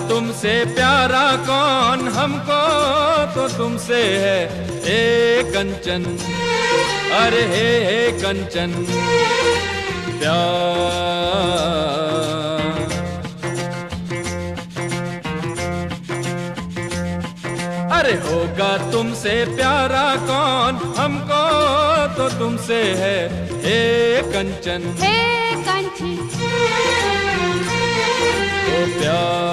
तुमसे प्यारा कौन, हमको तो तुमसे है हे कंचन, अरे हे कंचन प्यार। अरे होगा तुमसे प्यारा कौन, हमको तो तुमसे है हे कंचन, हे कंचन तो प्यार।